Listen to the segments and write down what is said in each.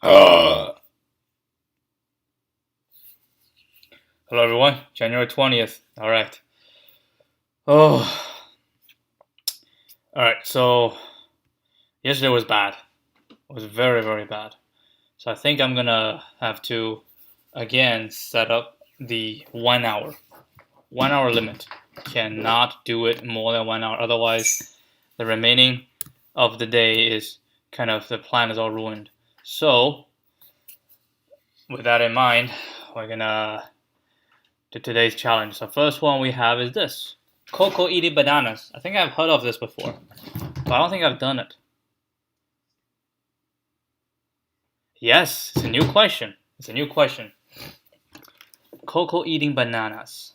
Hello everyone, January 20th. Alright. Alright, so yesterday was bad. It was very, very bad. So I think I'm gonna have to again set up the 1 hour. 1 hour limit. Cannot do it more than 1 hour, otherwise the remaining of the day is kind of, the plan is all ruined. So with that in mind, we're gonna do today's challenge. So first one we have is this. Coco eating bananas. I think I've heard of this before, but I don't think I've done it. Yes, it's a new question. It's a new question. Coco eating bananas.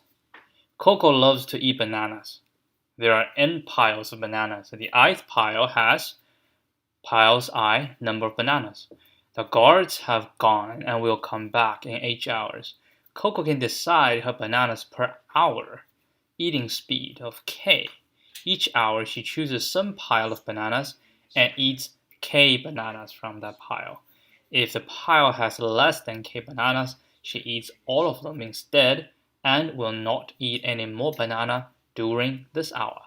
Coco loves to eat bananas. There are n piles of bananas. The ith pile has piles I, number of bananas. The guards have gone and will come back in 8 hours. Coco can decide her bananas per hour eating speed of k. Each hour she chooses some pile of bananas and eats k bananas from that pile. If the pile has less than k bananas, she eats all of them instead and will not eat any more banana during this hour.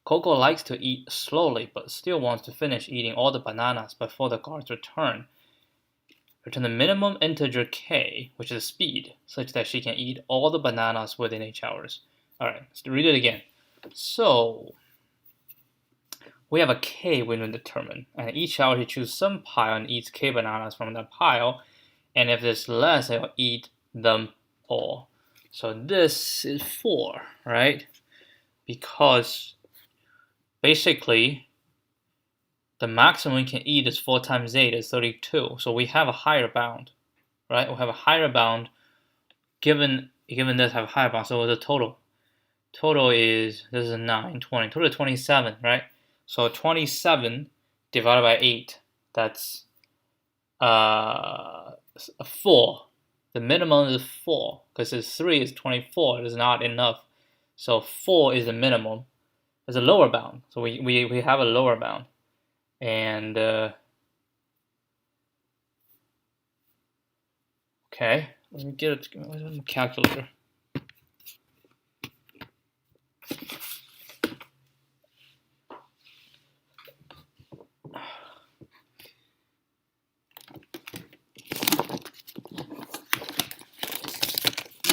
Coco likes to eat slowly but still wants to finish eating all the bananas before the guards return. Return the minimum integer k, which is speed, such that she can eat all the bananas within 8 hours. Alright, let's read it again. So, we have a k we need to determine, and each hour she chooses some pile and eats k bananas from that pile, and if there's less, I'll eat them all. So this is 4, right? Because basically, the maximum we can eat is 4 times 8 is 32. So we have a higher bound, right? We have a higher bound. Given this, have a higher bound. So the total is, this is 9, 20. Total is 27, right? So 27 divided by 8, that's 4. The minimum is 4, because 3 is 24. It is not enough. So 4 is the minimum. There's a lower bound. So we have a lower bound. And okay, let me get a calculator.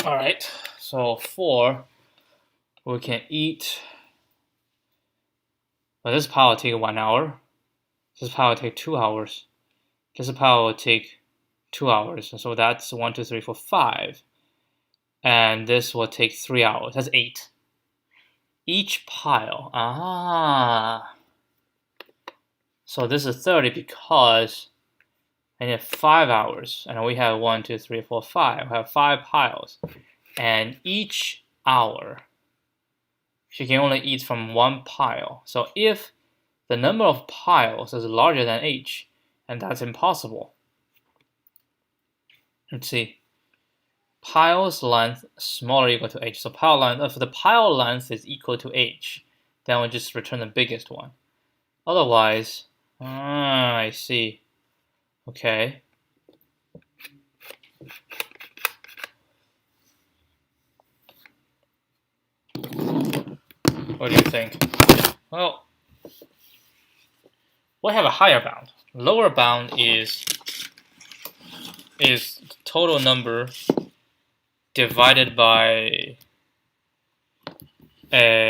All right, so 4, we can eat. Well, this pile will take 1 hour. This pile will take 2 hours. This pile will take 2 hours. So that's 1, 2, 3, 4, 5. And this will take 3 hours. That's 8. Each pile. So this is 30 because I need 5 hours. And we have 1, 2, 3, 4, 5. We have 5 piles. And each hour, she can only eat from 1 pile. So if the number of piles is larger than h, and that's impossible. Let's see. Pile's length smaller or equal to h. So pile length, if the pile length is equal to h, then we'll just return the biggest one. Otherwise, I see. Okay. What do you think? Well, we have a higher bound. Lower bound is total number divided by the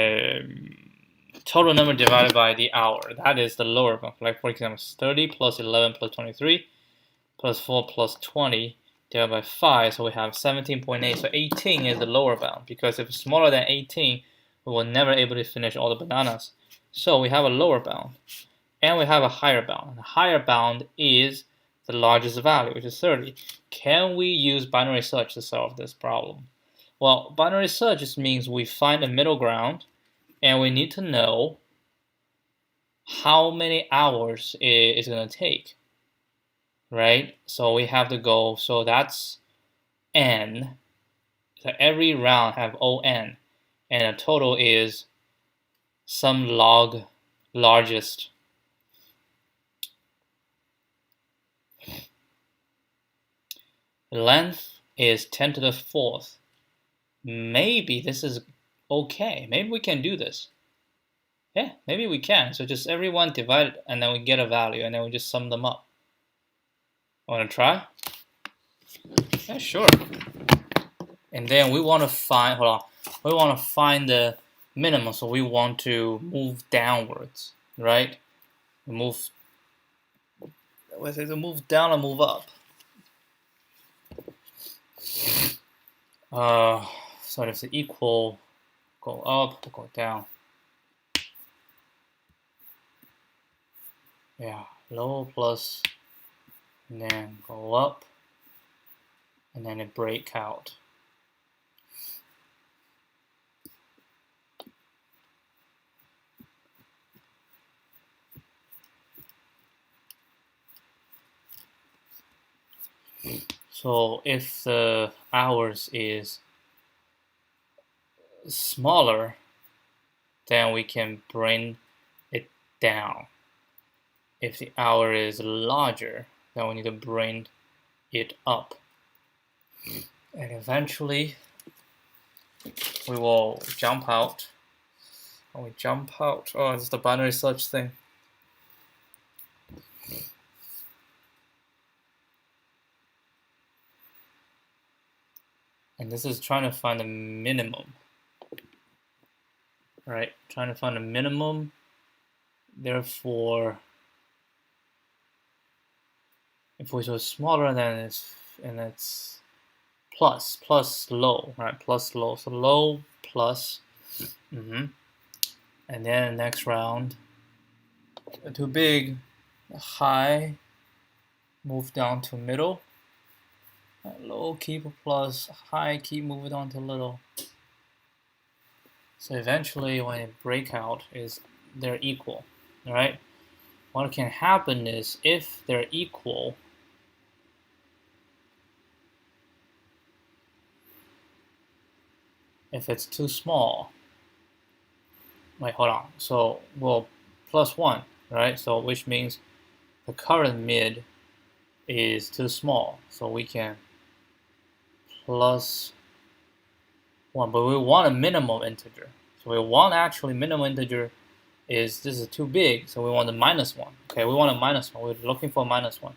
hour. That is the lower bound. Like for example, 30 plus 11 plus 23 plus 4 plus 20 divided by 5. So we have 17.8. So 18 is the lower bound, because if it's smaller than 18, we will never able to finish all the bananas. So we have a lower bound. And we have a higher bound. The higher bound is the largest value, which is 30. Can we use binary search to solve this problem? Well, binary search just means we find a middle ground, and we need to know how many hours it's going to take, right? So we have to go, so that's n. So every round have on, and the total is some log largest. Length is 10 to the 4th. Maybe this is okay. Maybe we can do this. Yeah, maybe we can. So just everyone divide it, and then we get a value, and then we just sum them up. Want to try? Yeah, sure. And then we want to find, hold on, we want to find the minimum, so we want to move downwards, right? Move, let's say to move down and move up. So if it's equal, go up, go down. Yeah, low plus, and then go up, and then it break out. So if the hours is smaller, then we can bring it down. If the hour is larger, then we need to bring it up. And eventually, we will jump out. When we jump out, oh, it's the binary search thing. And this is trying to find the minimum. Right? Trying to find a minimum. Therefore, if we go smaller, then it's plus low, right? Plus low. So low plus. And then next round, too big, high, move down to middle. Low keep plus, high keep moving on to little. So eventually, when it break out, is they're equal, right? What can happen is if they're equal, if it's too small, wait, hold on. So well, +1, right? So which means the current mid is too small, so we can +1, but we want a minimum integer. So we want actually minimum integer is, this is too big, so we want a -1. Okay, we want a -1. We're looking for a -1.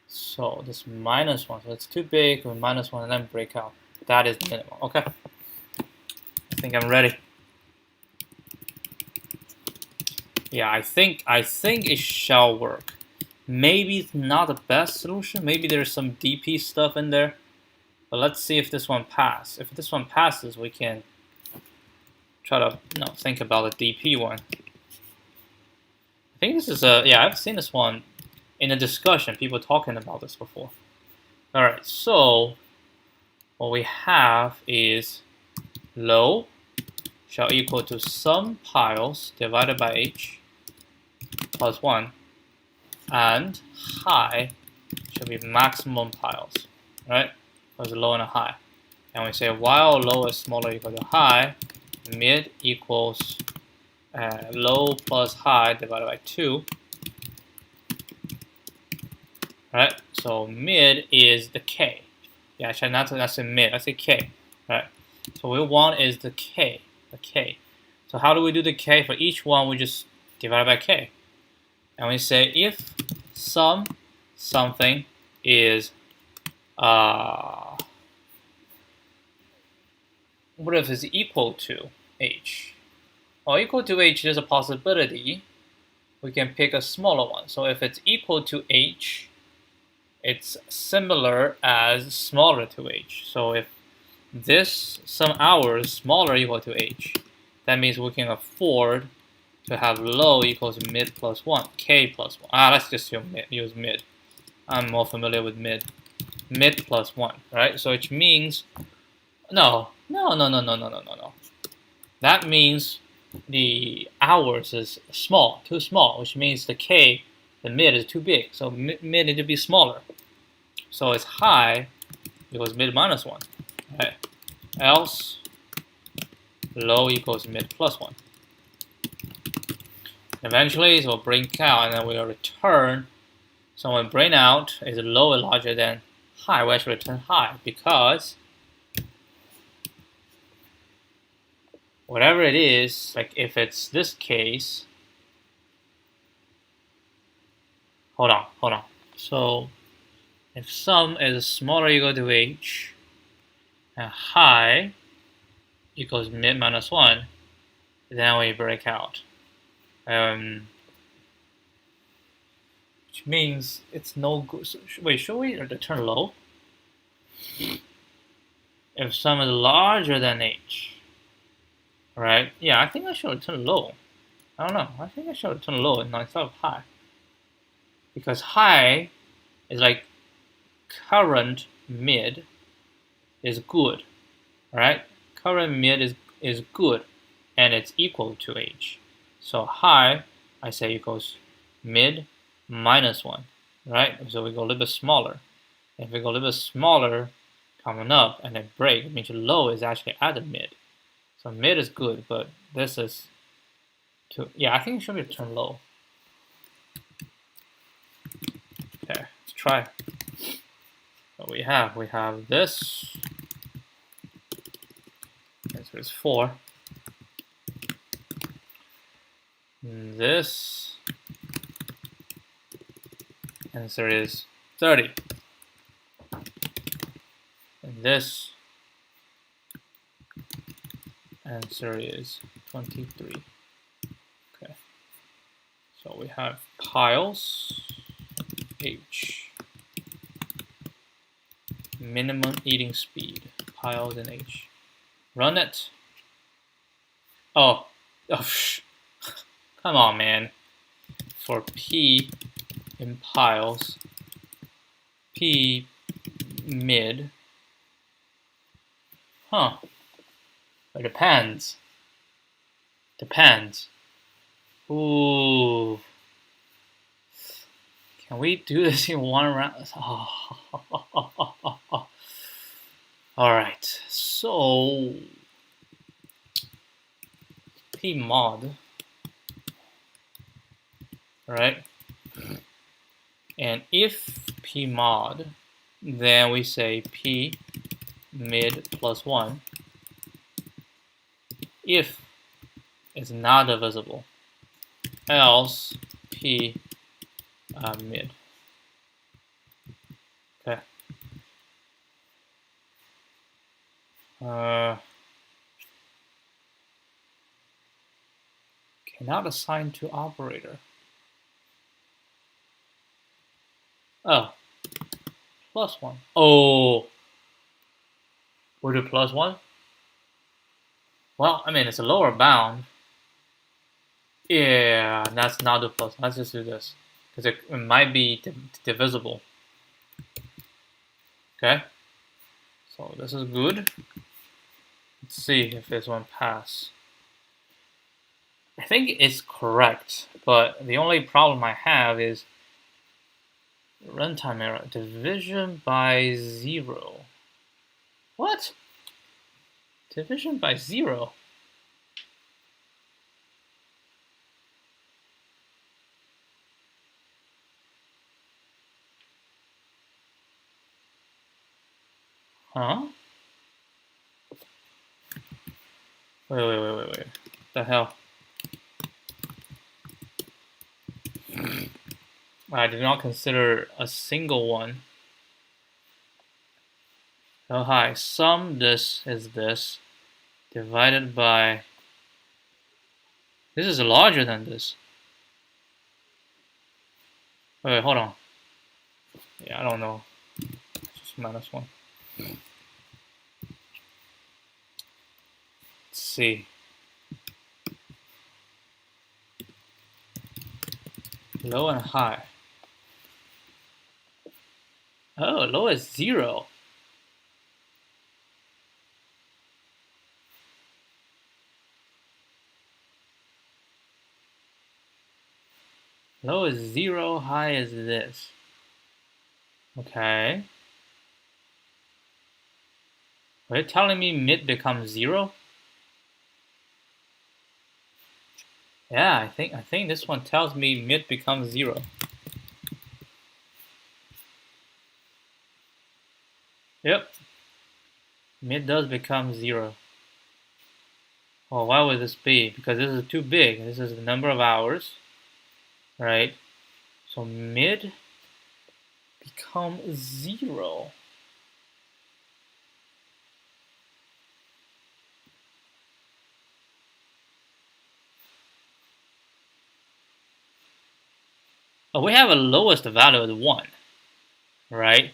So this -1, so it's too big, with -1 and then break out. That is the minimum. Okay, I think I'm ready. Yeah, I think it shall work. Maybe it's not the best solution. Maybe there's some DP stuff in there. But let's see if this one passes. If this one passes, we can try to think about the DP one. I think this is yeah, I've seen this one in a discussion, people talking about this before. Alright, so what we have is low shall equal to sum piles divided by h plus 1, and high should be maximum piles, right? Because low and a high. And we say while low is smaller equal to high, mid equals low plus high divided by 2. Right? So mid is the k. Yeah, actually not say mid, I say k. Right? So what we want is the k. The k. So how do we do the k? For each one, we just divide by k. And we say if something is what if it's equal to h? Well, equal to h, there's a possibility we can pick a smaller one. So if it's equal to h, it's similar as smaller to h. So if this some hours smaller equal to h, that means we can afford to have low equals mid plus 1, k plus 1. Let's just use mid. I'm more familiar with mid. Mid plus 1, right? So which means, no. That means the hours is small, too small, which means the k, the mid is too big. So mid need to be smaller. So it's high equals mid minus 1, right? Else low equals mid plus 1. Eventually, it will break out, and then we'll return So when brain out is low and larger than high, we actually return high because whatever it is, like if it's this case, hold on. So if sum is smaller equal to h and high equals mid minus 1, then we break out. Which means it's no good. So, wait, should we return low? If sum is larger than h, right? Yeah, I think I should return low. I don't know. I think I should return low instead of high. Because high is like current mid is good, right? Current mid is good and it's equal to h. So high, I say equals mid minus 1, right? So we go a little bit smaller. If we go a little bit smaller coming up and then break, it means low is actually at the mid. So mid is good, but this is yeah, I think it should be return low. Okay, let's try. What we have this. Answer is 4. This answer is 30. And this answer is 23. Okay. So we have piles, H. Minimum eating speed, piles and H. Run it. Oh, come on, man. For P in piles, P mid. Huh. It depends. Ooh. Can we do this in one round? Oh. Alright, so P mod, right? And if P mod, then we say P mid plus 1 if it's not divisible, else P mid. Okay. Cannot assign to operator. Oh, plus 1. Oh, we'll do plus 1. Well, I mean, it's a lower bound. Yeah, that's not the plus. Let's just do this because it might be divisible. Okay, so this is good. Let's see if this one pass. I think it's correct, but the only problem I have is runtime error. Division by 0. What? Division by 0? Huh? Wait. The hell? I did not consider a single one. Oh hi, sum this is this divided by, this is larger than this. Wait, hold on. Yeah, I don't know. Just minus 1. Let's see. Low and high. Oh, low is 0. Low is 0, high is this. Okay. Are you telling me mid becomes 0? Yeah, I think this one tells me mid becomes 0. Yep, mid does become 0. Well, why would this be? Because this is too big. This is the number of hours, right? So mid become 0. Oh, we have a lowest value of 1, right?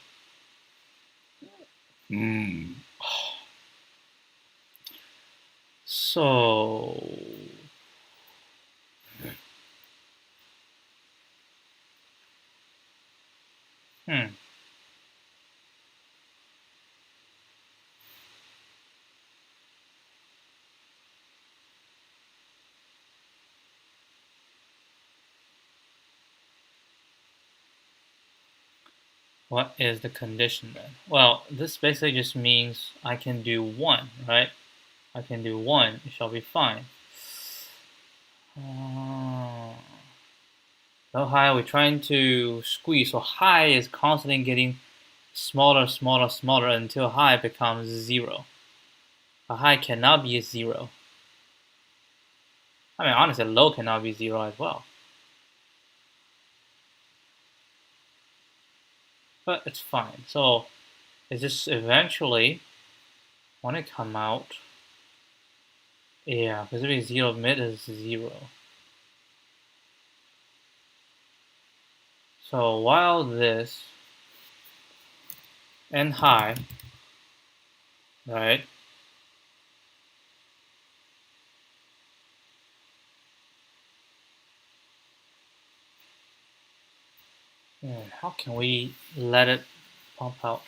So, hmm. What is the condition then? Well, this basically just means I can do 1, right? I can do 1, it shall be fine. So high, we're trying to squeeze. So high is constantly getting smaller, smaller, smaller until high becomes 0. A high cannot be 0. I mean, honestly, low cannot be 0 as well. But it's fine. So it's just eventually, when it come out, yeah, because if it's 0, mid is 0. So while this and high, right, and how can we let it pump out?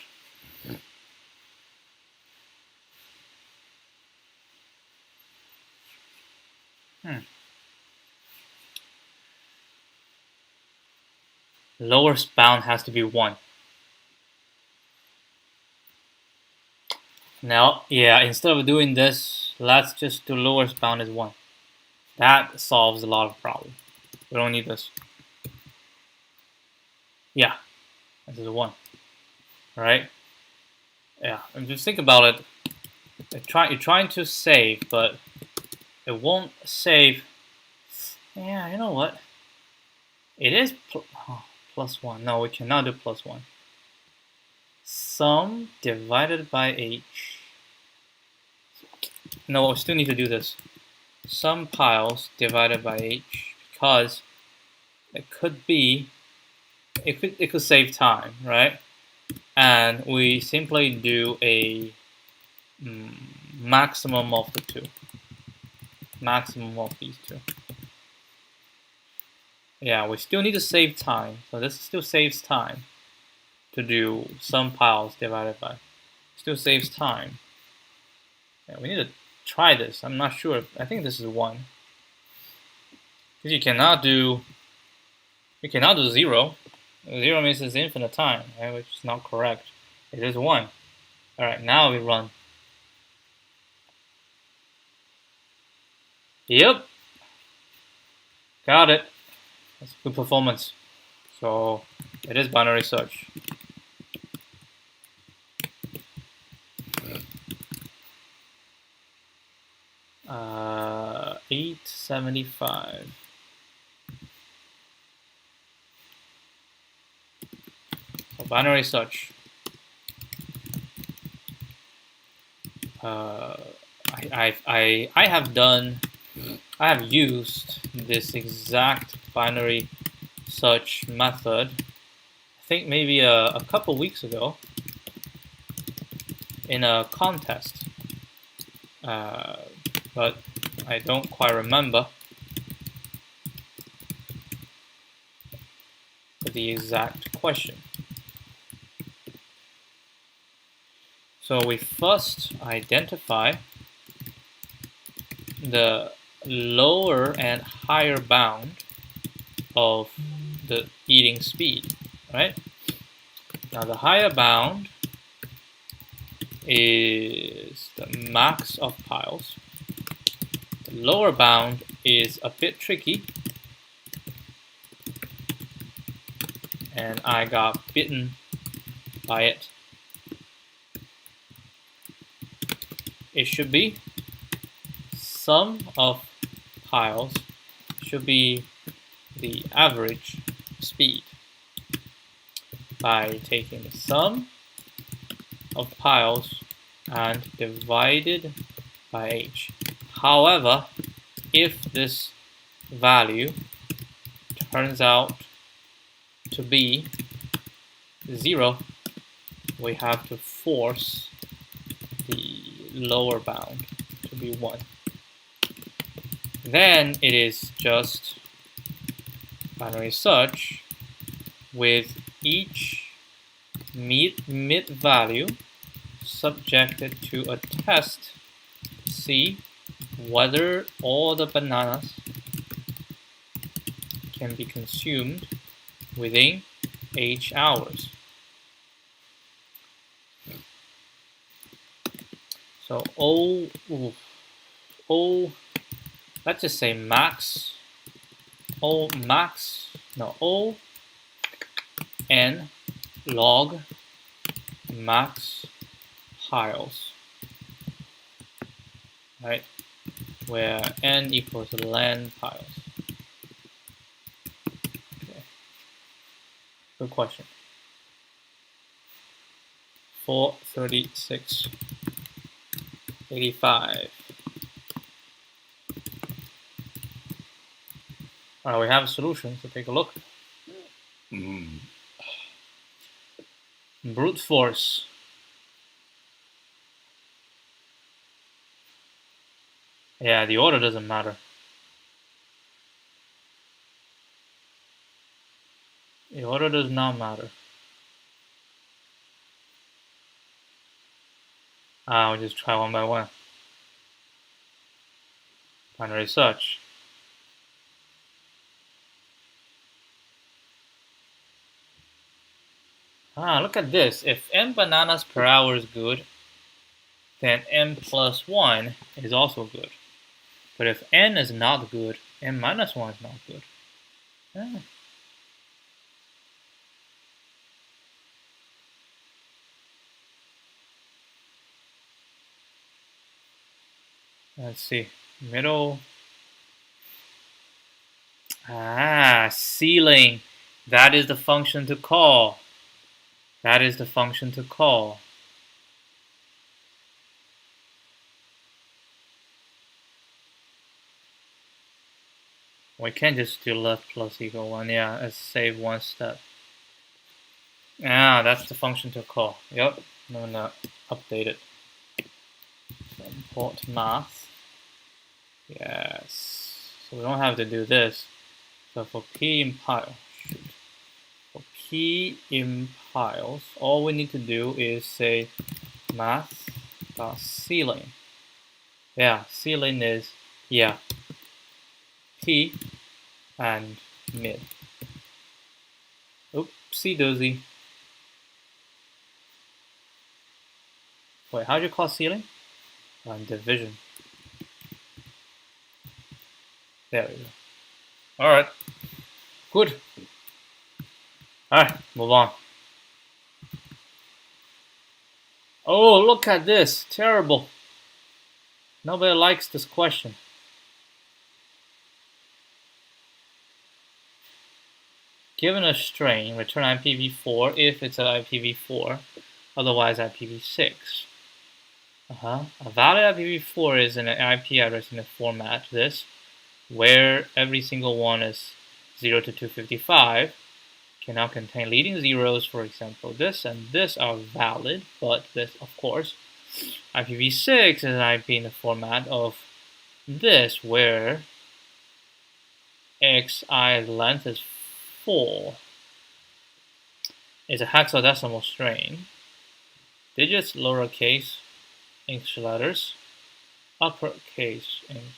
Lowest bound has to be 1. Now, yeah, instead of doing this, let's just do lowest bound as 1. That solves a lot of problems. We don't need this. Yeah, this is 1. Right? Yeah, and just think about it. You're trying to save, but it won't save. Yeah, you know what? It is plus 1. No, we cannot do plus 1. Sum divided by h. No, we still need to do this. Sum piles divided by h, because it could be, it could save time, right? And we simply do a maximum of the two. Maximum of these two. Yeah, we still need to save time. So this still saves time to do sum piles divided by. Still saves time. Yeah, we need to try this. I'm not sure. I think this is 1. Because you cannot do 0. 0 means it's infinite time, right? Which is not correct. It is 1. Alright, now we run. Yep. Got it. That's good performance. So it is binary search. Uh, 875. So binary search. I have used this exact binary search method, I think maybe a couple weeks ago in a contest, but I don't quite remember the exact question. So we first identify the lower and higher bound of the eating speed, right? Now the higher bound is the max of piles. The lower bound is a bit tricky, and I got bitten by it. it should be sum of piles should be the average speed by taking the sum of piles and divided by h. However, if this value turns out to be 0, we have to force the lower bound to be 1. Then it is just binary search with each mid value subjected to a test to see whether all the bananas can be consumed within h hours. So let's just say max, O n log max piles, right? Where n equals len piles. Okay. Good question. 436.85. All right, we have a solution, so take a look. Brute force. Yeah, the order doesn't matter. The order does not matter. We'll just try one by one. Binary search. Look at this. If n bananas per hour is good, then n plus 1 is also good. But if n is not good, n minus 1 is not good. Let's see. Middle. Ceiling. That is the function to call. That is the function to call. We can't just do left plus equal 1. Yeah, let's save one step. That's the function to call. Yep, I'm gonna update it. So import math. Yes. So we don't have to do this. So for p in piles, for p in piles, all we need to do is say math.ceiling. Yeah, ceiling is p and mid. Oopsie dozy. Wait, how'd you call ceiling? Division. There we go. Alright. Good. Alright, move on. Oh, look at this. Terrible. Nobody likes this question. Given a string, return IPv4 if it's an IPv4, otherwise IPv6. A valid IPv4 is an IP address in the format this, where every single one is 0 to 255, can now contain leading zeros. For example, this and this are valid, but this, of course, IPv6 is an IP in the format of this, where xi's length is 4. It's a hexadecimal string. Digits lowercase, English letters, uppercase English.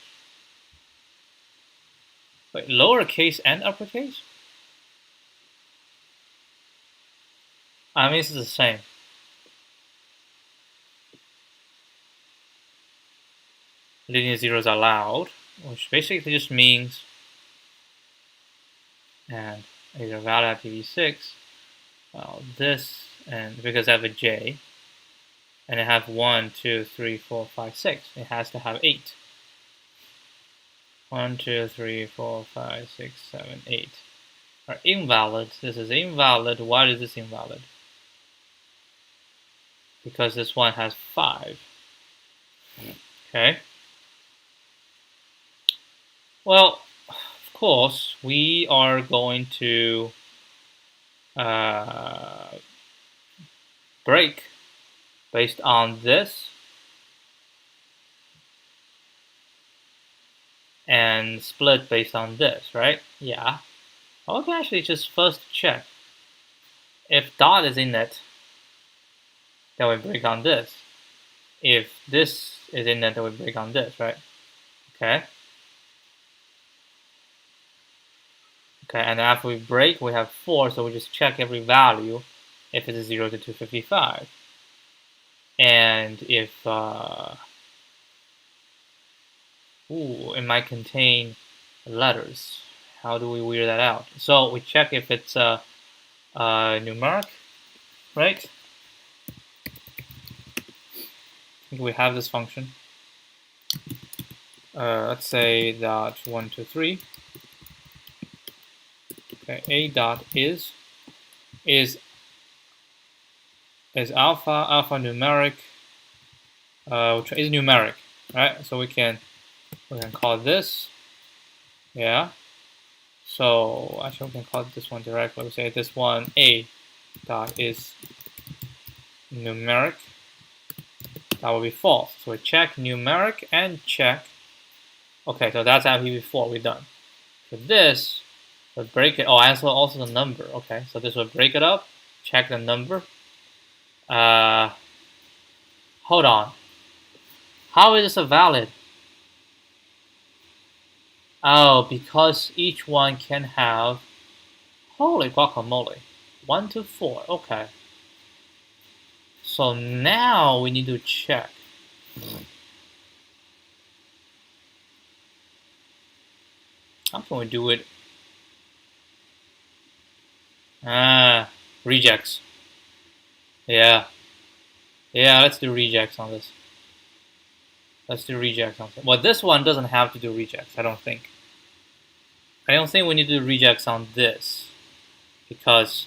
Wait, lowercase and uppercase? I mean, it's the same. Leading zeros are loud, which basically just means, and either valid IPv6, well, this, and because I have a J, and it has 1, 2, 3, 4, 5, 6. It has to have 8. 1, 2, 3, 4, 5, 6, 7, 8 are invalid. This is invalid. Why is this invalid? Because this one has 5. Okay. Well, of course, we are going to break based on this and split based on this, right? Yeah. We can actually just first check. If dot is in it, then we break on this. If this is in it, then we break on this, right? Okay. Okay, and after we break, we have 4, so we just check every value if it is 0 to 255. And if, it might contain letters. How do we weird that out? So we check if it's numeric, right? I think we have this function. Let's say that 1, 2, 3. Okay, a dot is alpha numeric, which is numeric, right? So we can call this, yeah. So actually we can call this one directly. We say this one a dot is numeric. That will be false. So we check numeric and check. Okay, so that's IPv4. We're done. For this, we break it. Oh, also the number. Okay, so this will break it up. Check the number. Hold on. How is this valid? Oh, because each one can have. Holy guacamole. 1 to 4. Okay. So now we need to check. How can we do it? Rejects. Yeah, let's do rejects on this. Let's do rejects on this. Well, this one doesn't have to do rejects, I don't think. I don't think we need to do rejects on this because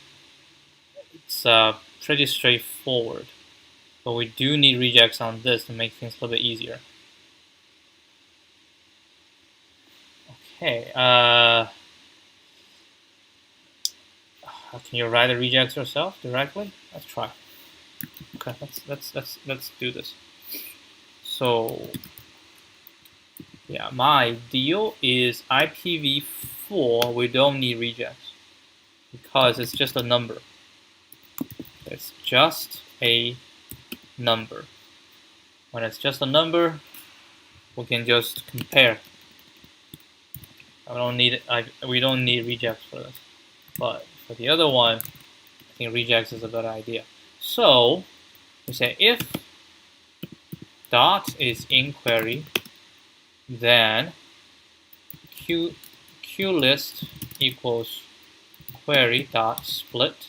it's pretty straightforward. But we do need rejects on this to make things a little bit easier. Okay. Can you write the rejects yourself directly? Let's try. Okay, let's do this. So yeah, my deal is IPv4. We don't need rejects because it's just a number. It's just a number. When it's just a number, we can just compare. We don't need rejects for this. But for the other one, I think rejects is a better idea. So we say if dot is inquiry, then q list equals query dot split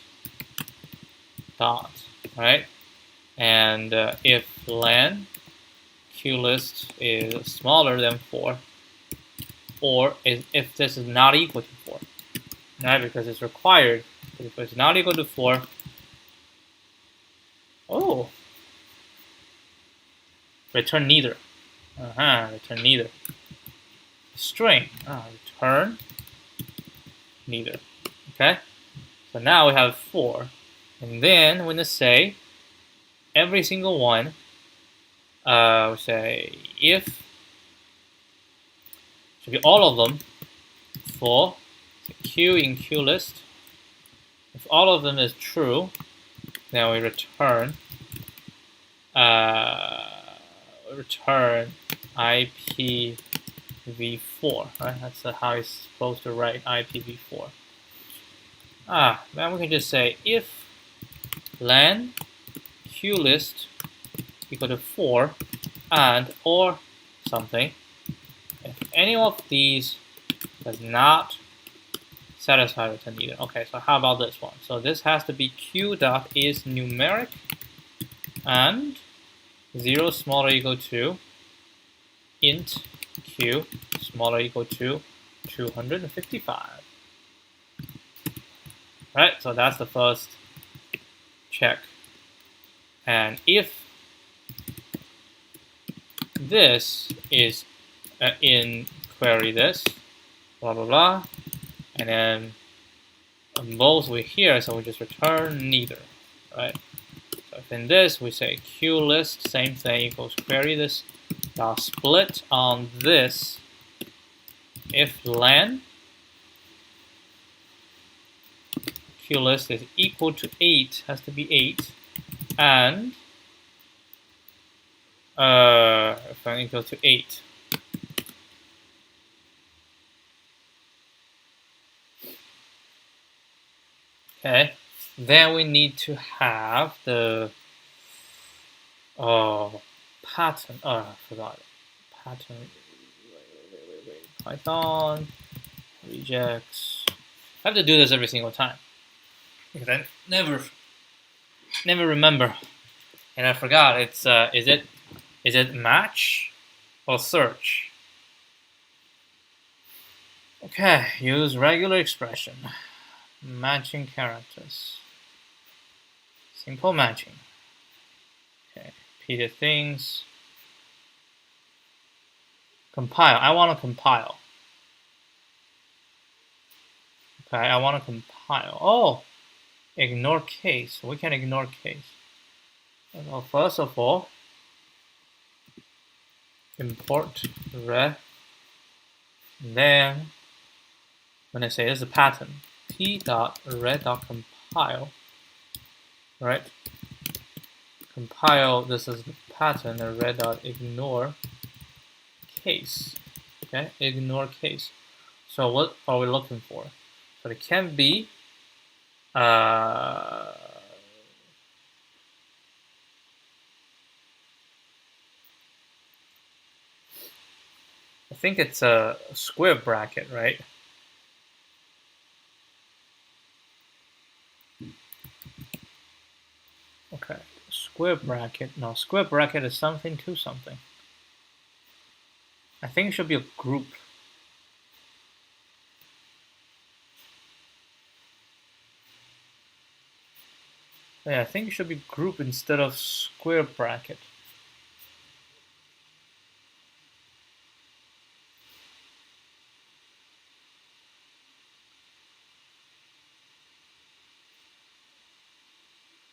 dot, right? And if len q list is smaller than 4, or if this is not equal to 4, right? Because it's required. If it's not equal to 4, return neither. Return neither. String, return neither. Okay, so now we have 4, and then we're gonna say every single one. We say if should be all of them for q in q list. If all of them is true, then we return IPv4, right? That's how it's supposed to write IPv4. Then we can just say if len q list equal to 4 and or something. If any of these does not satisfy return neither. Okay, so how about this one? So this has to be q dot is numeric and 0 smaller equal to int q smaller equal to 255. Right, so that's the first check. And if this is in query this, blah blah blah, and then both we here, so we just return neither, right? So if in this we say q list, same thing equals query this, dot split on this, if len q list is equal to 8, has to be 8, and if n equal to 8. Okay, then we need to have the pattern. Oh, I forgot it. Pattern. Wait. Python regex. I have to do this every single time because I never remember, and I forgot. It's is it match or search? Okay, use regular expression. Matching characters. Simple matching. Okay, repeated things. Compile. I want to compile. Okay, I want to compile. Oh, ignore case. We can ignore case. Well, first of all, import ref. Then, when I say this is a pattern, p.red.compile, right? Compile, this is the pattern, and red.ignore case. Okay, ignore case. So what are we looking for? So it can be I think it's a square bracket, right? Okay, square bracket. No, square bracket is something to something. I think it should be a group. Yeah, I think it should be group instead of square bracket.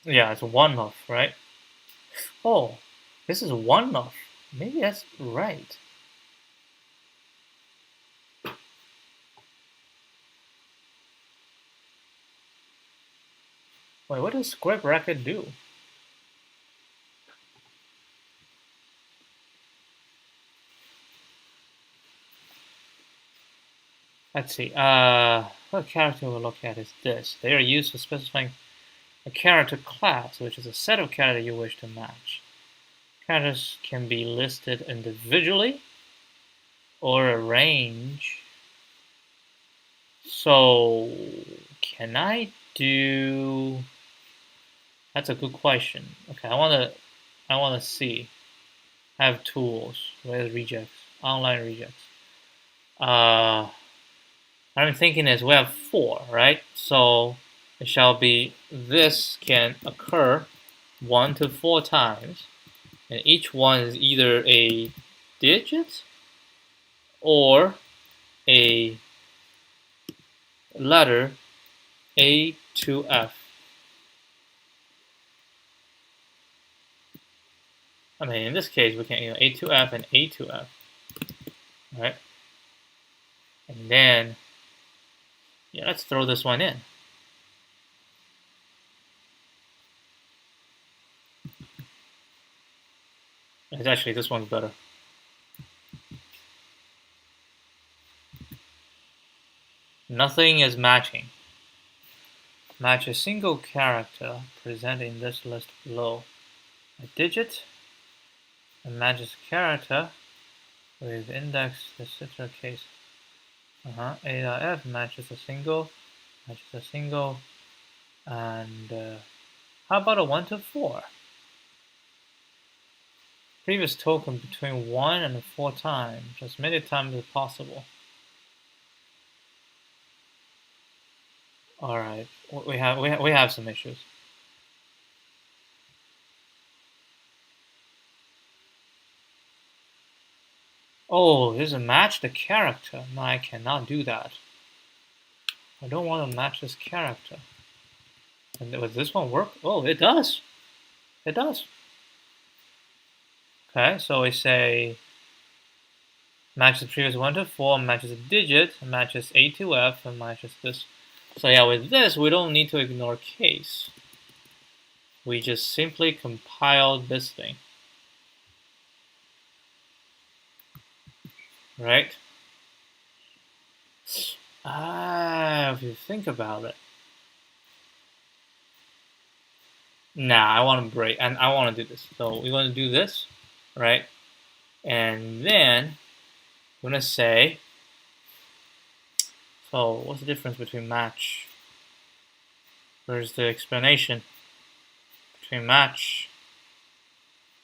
Yeah, it's one of, right? Oh, this is one of. Maybe that's right. Wait, what does square bracket do? Let's see. What character we'll look at is this. They are used for specifying a character class, which is a set of characters you wish to match. Characters can be listed individually or arranged. So, can I do? That's a good question. Okay, I wanna see. I have tools. Where's rejects? Online rejects. What I'm thinking is we have 4, right? So it shall be this can occur 1 to 4 times, and each one is either a digit or a letter A to F. I mean, in this case, we can A to F and A to F, right? And then, yeah, let's throw this one in. It's actually, this one's better. Nothing is matching. Match a single character presented in this list below. A digit, and matches a character with index, etc. case. A.F matches a single, and how about a 1 to 4? previous token between 1 and 4 times, as many times as possible. All right, we have some issues. Oh, there's a match the character. No, I cannot do that. I don't want to match this character. And does this one work? Oh, it does. It does. Okay, so we say matches the previous 1 to 4, matches a digit, matches A to F, and matches this. So yeah, with this, we don't need to ignore case. We just simply compile this thing. Right? If you think about it. Nah, I want to break, and I want to do this. So we're going to do this, right? And then we're going to say, so what's the difference between match? Where's the explanation between match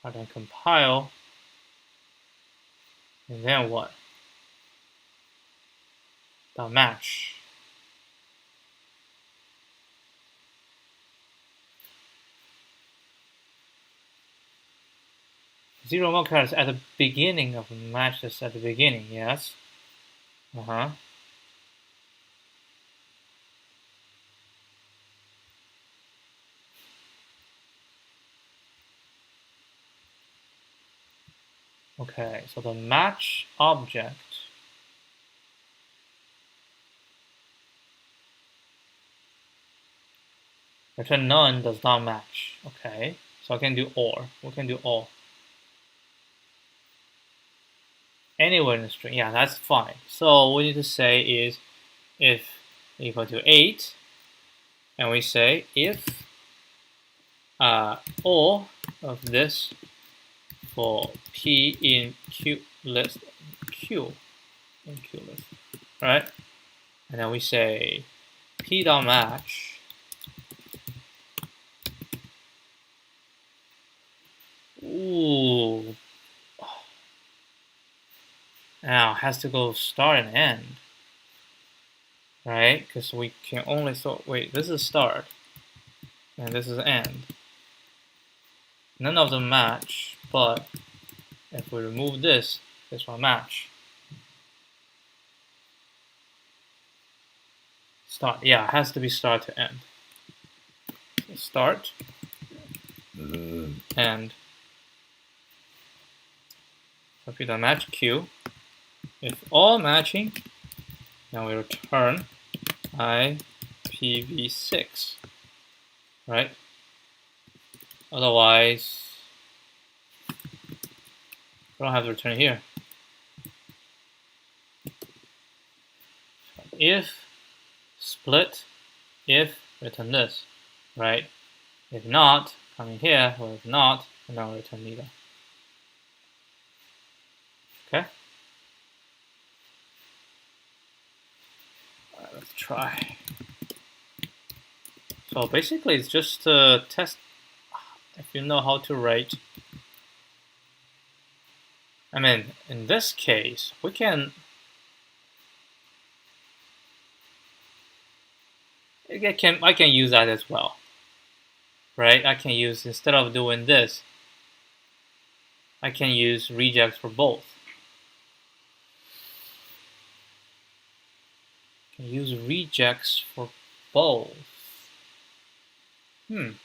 and then compile, and then what? The match. Zero more characters at the beginning of matches at the beginning, yes. Okay, so the match object return none does not match. Okay, so I can do or. We can do or. Anywhere in the string, yeah, that's fine. So what we need to say is if equal to 8, and we say if all of this for P in Q list, Q in Q list, right? And then we say P dot match. Ooh. Now it has to go start and end, right? Because we can only wait, this is start, and this is end. None of them match, but if we remove this, this will match. Start, yeah, it has to be start to end. So start, end. So if we don't match Q, if all matching, now we return IPv6, right? Otherwise, we don't have to return here. If split, if return this, right? If not, come in here, or if not, and now return neither. Okay? Alright, let's try. So basically, it's just to test if you know how to write. I mean, in this case, we can. I can use that as well, right? I can use, instead of doing this, I can use regex for both. I can use regex for both. And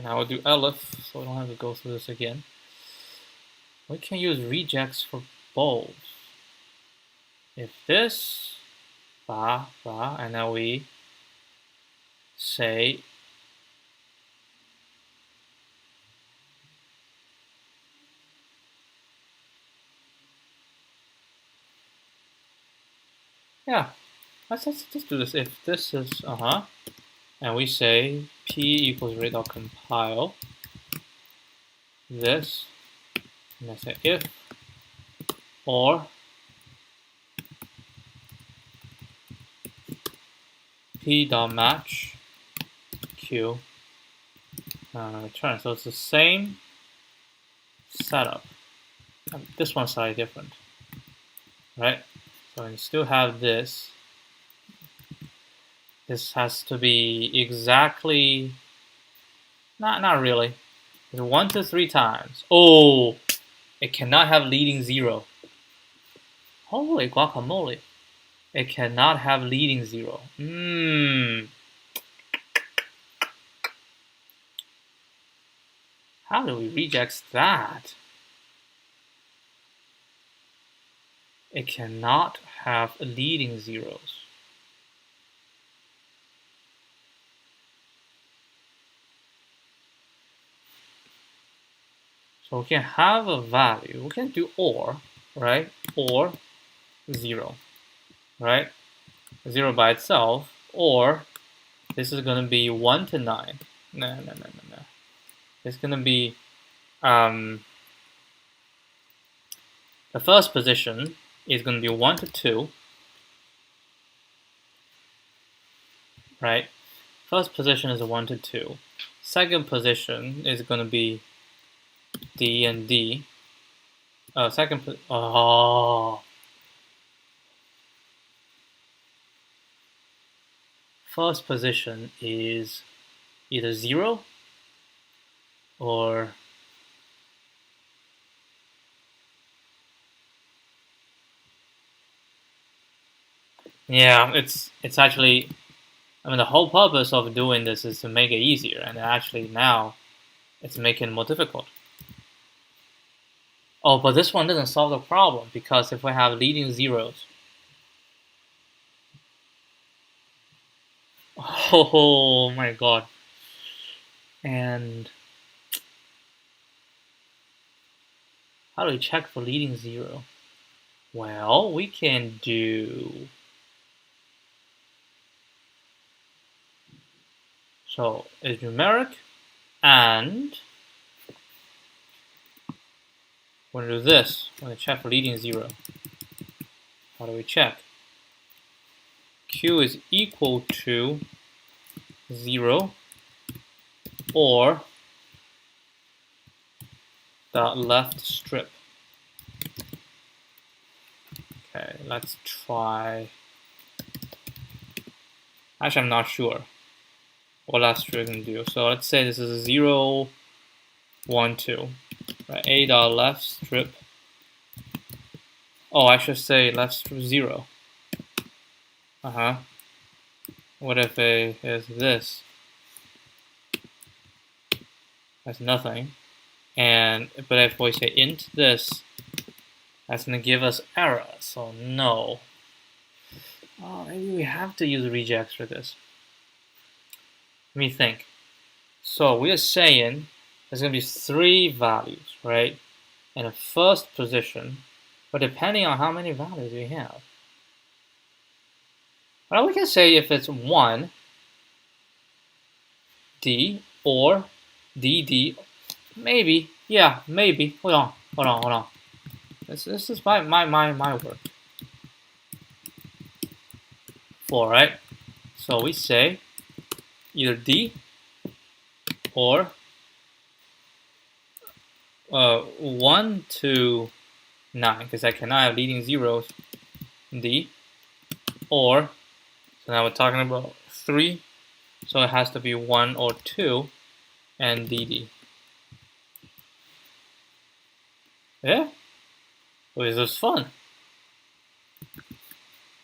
I will do elif, so I don't have to go through this again. We can use regex for both. If this, and now we say yeah, let's do this. If this is and we say p equals read.compile this, and I say if or p.match q return. So it's the same setup. This one's slightly different, right? So you still have this. This has to be exactly, not really. It's 1 to 3 times. Oh, it cannot have leading 0. Holy guacamole. It cannot have leading 0. How do we reject that? It cannot have leading zeros. So we can have a value. We can do or, right? Or 0, right? 0 by itself, or this is going to be 1 to 9. No. It's going to be the first position is going to be 1 to 2, right? First position is 1 to 2. Second position is going to be D and D. First position is either 0 or yeah, it's actually, I mean, the whole purpose of doing this is to make it easier, and actually now it's making it more difficult. Oh, but this one doesn't solve the problem, because if we have leading zeros, oh my god, and how do we check for leading 0? Well, we can do, so it's numeric, and we're going to do this. We're going to check for leading 0. How do we check? Q is equal to 0 or the left strip. Okay, let's try. Actually, I'm not sure what left strip can do. So let's say this is 0, 1, 2. Right, A dot left strip. Oh, I should say left strip 0. What if A is this? That's nothing. But if we say int this, that's gonna give us error. So no. Oh, maybe we have to use regex for this. Let me think. So we are saying there's gonna be 3 values, right? In the first position, but depending on how many values we have. Well, we can say if it's 1, D, or DD, maybe, yeah, maybe. Hold on. This is my work. 4, right? So we say either D or 1 to 9, because I cannot have leading zeros. D, or, so now we're talking about 3, so it has to be 1 or 2, and DD. Yeah? Well, this is fun.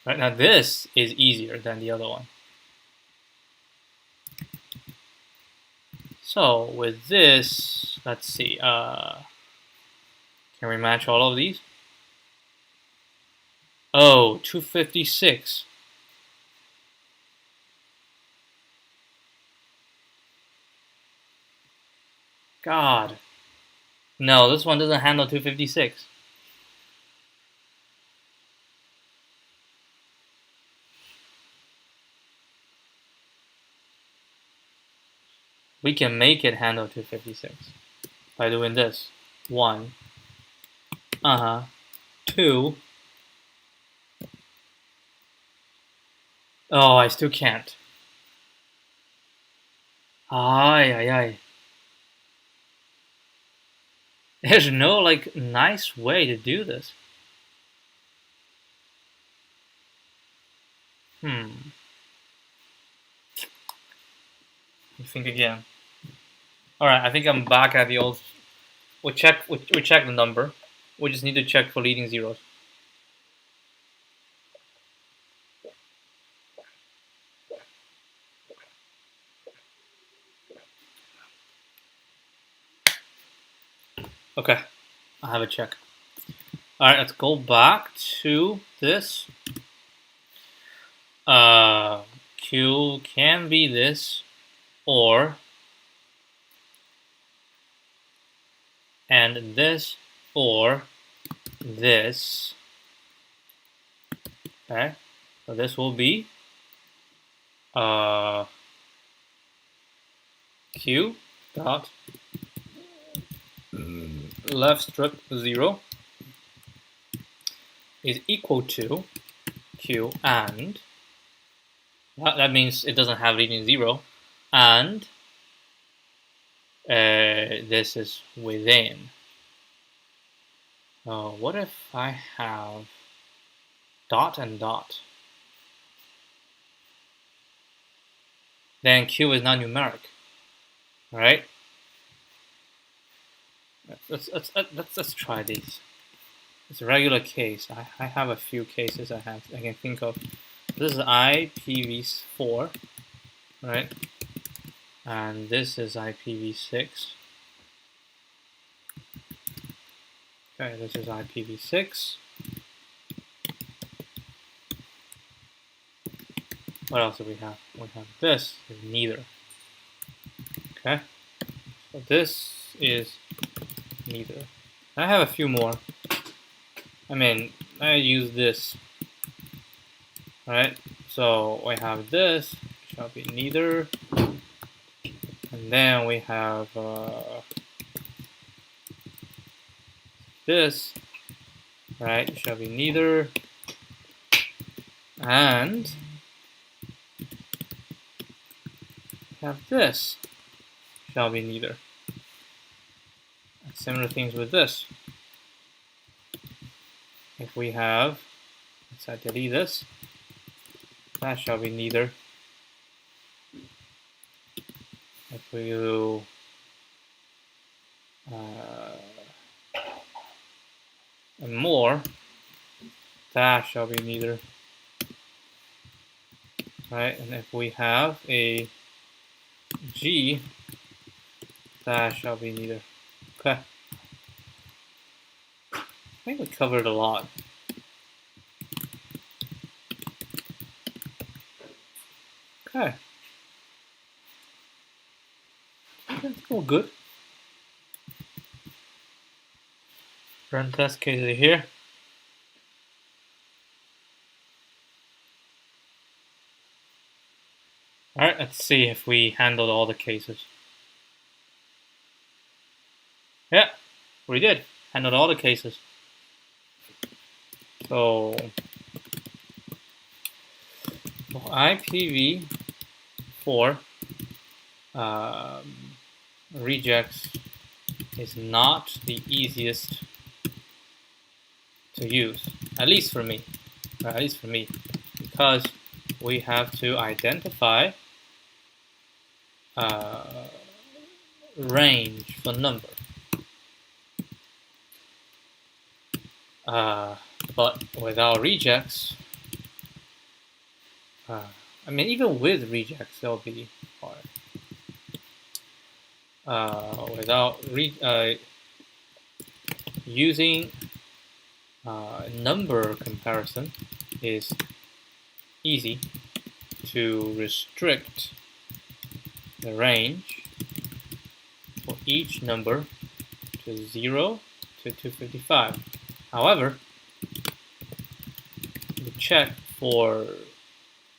Right, now this is easier than the other one. So with this, let's see, can we match all of these? Oh, 256. God. No, this one doesn't handle 256. We can make it handle 256 by doing this. 1, 2. Oh, I still can't. Ay, ay, ay. There's no like nice way to do this. Let me think again. All right, I think I'm back at the old. We check the number. We just need to check for leading zeros. Okay, I have a check. All right, let's go back to this. Q can be this, or and this, or this. Okay, so this will be Q dot left strip 0 is equal to Q, and that means it doesn't have leading 0, and this is within. What if I have dot and dot? Then Q is not numeric, right? Let's try these. It's a regular case. I have a few cases I can think of. This is IPv4, right? And this is IPv6. Okay, this is IPv6. What else do we have? We have this is neither. Okay, so this is neither. I have a few more. I mean, I use this. Alright, so we have this, shall be neither. And then we have this, right, shall be neither. And we have this, shall be neither. And similar things with this. If we have, let's delete this, that shall be neither. If we do and more, that shall be neither. Right, and if we have a G, that shall be neither. Okay. I think we covered a lot. Okay. That's all good. Run test cases here. Alright, let's see if we handled all the cases. Yeah, we did. Handled all the cases. So IPv4 regex is not the easiest to use, at least for me, because we have to identify range for number. But without regex, I mean, even with regex, that'll be hard. Without using number comparison is easy to restrict the range for each number to 0 to 255. However, the check for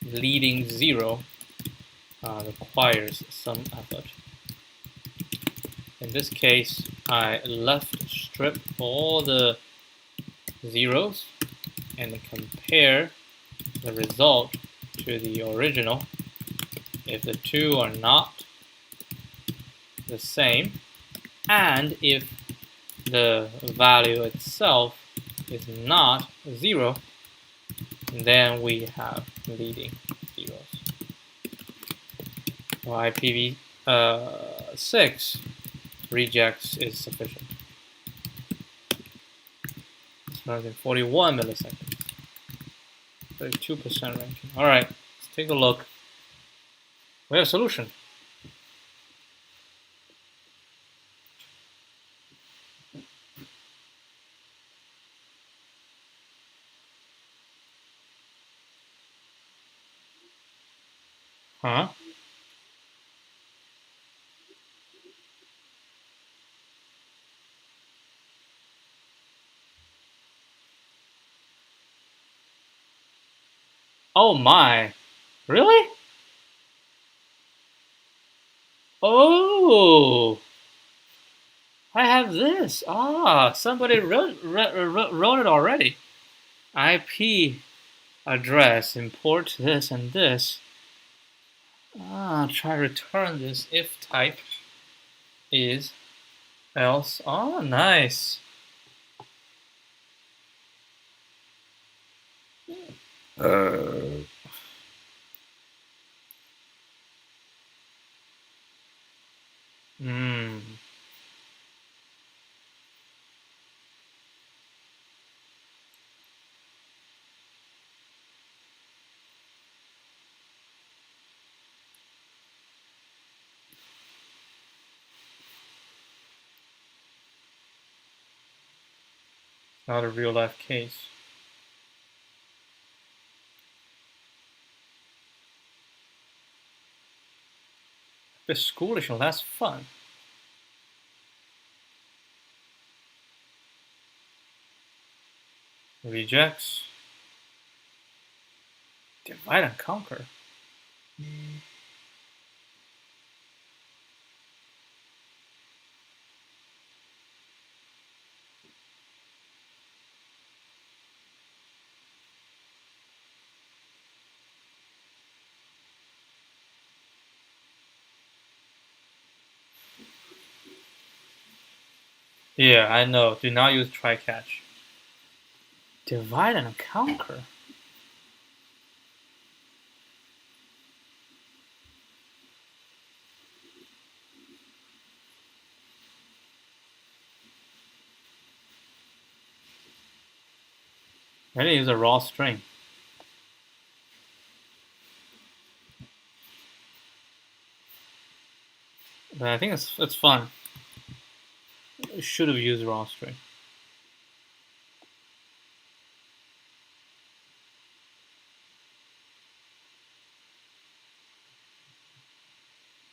leading 0 requires some effort. In this case, I left strip all the zeros and compare the result to the original. If the two are not the same, and if the value itself is not 0, then we have leading zeros. IPv6 rejects is sufficient. It's running in 41 milliseconds. 32% ranking. Alright, let's take a look. We have a solution. Huh? Oh my. Really? Oh! I have this. Ah, somebody wrote it already. IP address, import this and this. Try return this if type is else. Oh, nice. Not a real life case. A bit schoolish and less fun. Rejects. Divide and conquer. Yeah, I know. Do not use try catch. Divide and conquer. I didn't use a raw string. But I think it's fun. I should have used raw string.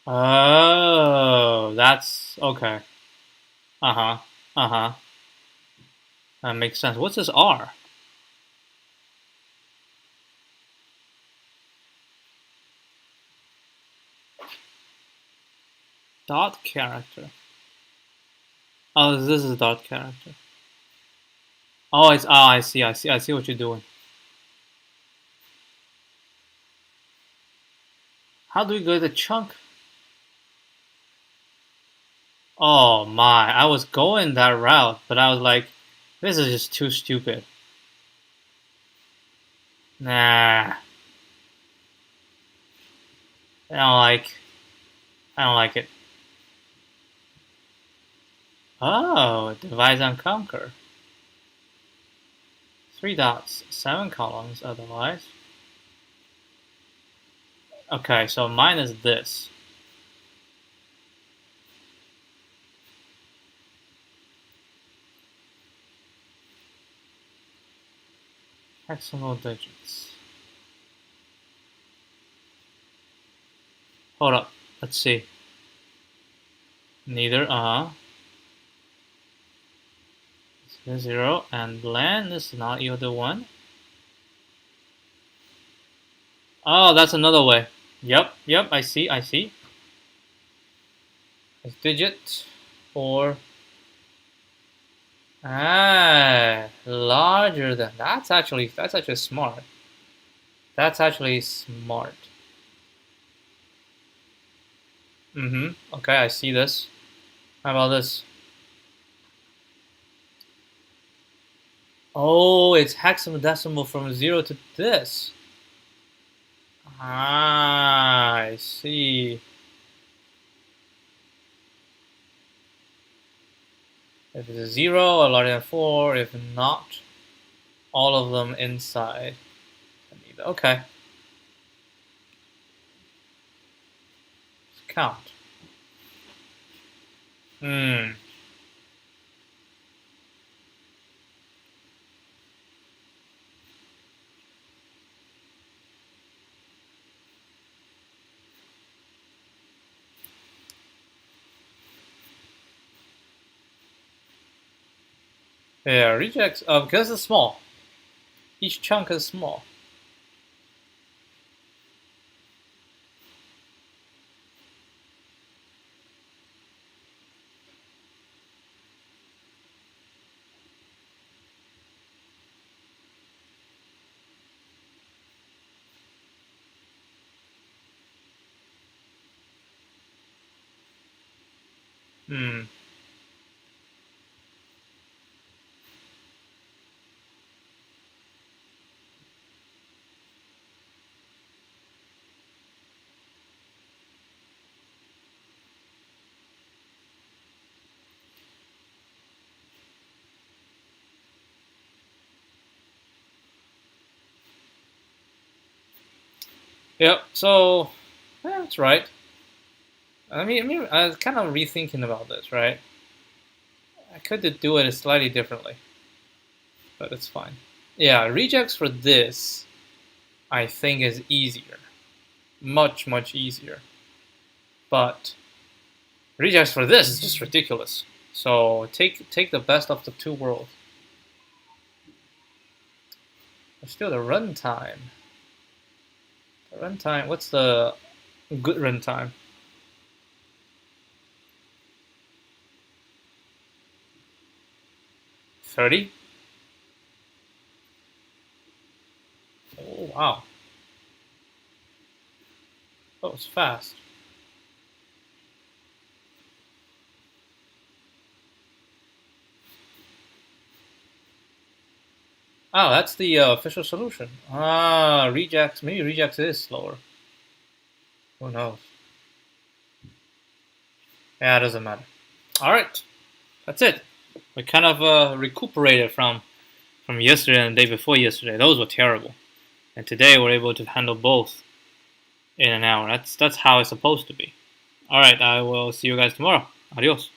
Oh, that's okay. Uh-huh. Uh-huh. That makes sense. What's this R? Dot character. Oh, this is a dot character. Oh, I see what you're doing. How do we go to the chunk? Oh my, I was going that route, but I was like, this is just too stupid. Nah. I don't like it. Oh, divide and conquer. 3 dots, 7 columns otherwise. Okay, so mine is this. Hexagonal digits. Hold up, let's see. Neither, This is 0, and len is not either one. Oh, that's another way. Yep, I see. It's digit or larger than that's actually smart. That's actually smart. Okay, I see this. How about this? Oh, it's hexadecimal from 0 to this. Ah, I see. If it's a 0 or larger than 4, if not, all of them inside. Okay. Let's count. Yeah, rejects, because it's small. Each chunk is small. Yep, so, yeah, that's right. I mean, I was kind of rethinking about this, right? I could do it slightly differently, but it's fine. Yeah, rejects for this, I think, is easier. Much, much easier. But rejects for this is just ridiculous. So take the best of the two worlds. But still, the runtime. The runtime. What's the good runtime? 30. Oh wow. That was fast. Oh, that's the official solution. Ah, rejects. Maybe rejects is slower. Who knows? Yeah, it doesn't matter. All right, that's it. We kind of recuperated from yesterday and the day before yesterday. Those were terrible. And today we're able to handle both in an hour. That's how it's supposed to be. All right, I will see you guys tomorrow. Adios.